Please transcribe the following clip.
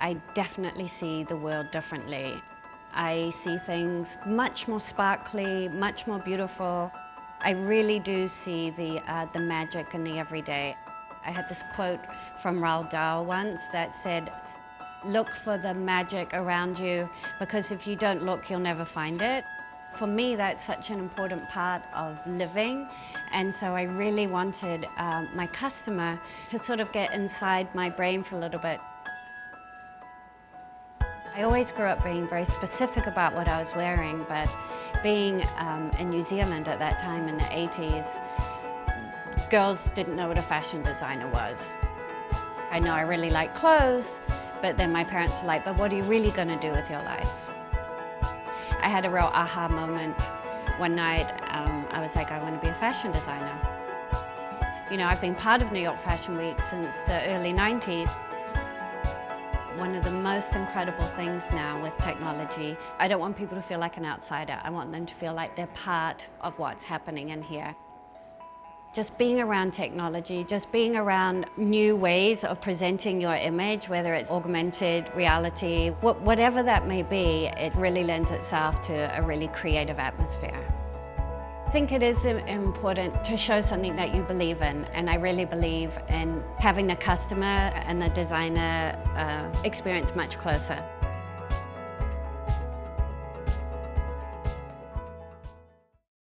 I definitely see the world differently. I see things much more sparkly, much more beautiful. I really do see the magic in the everyday. I had this quote from Roald Dahl once that said, "Look for the magic around you, because if you don't look, you'll never find it." For me, that's such an important part of living, and so I really wanted my customer to sort of get inside my brain for a little bit. I always grew up being very specific about what I was wearing, but being in New Zealand at that time in the 80s, girls didn't know what a fashion designer was. I know I really like clothes, but then my parents were like, "But what are you really going to do with your life?" I had a real aha moment one night. I was like, I want to be a fashion designer. You know, I've been part of New York Fashion Week since the early 90s. One of the most incredible things now with technology, I don't want people to feel like an outsider. I want them to feel like they're part of what's happening in here. Just being around technology, just being around new ways of presenting your image, whether it's augmented reality, whatever that may be, it really lends itself to a really creative atmosphere. I think it is important to show something that you believe in, and I really believe in having the customer and the designer experience much closer.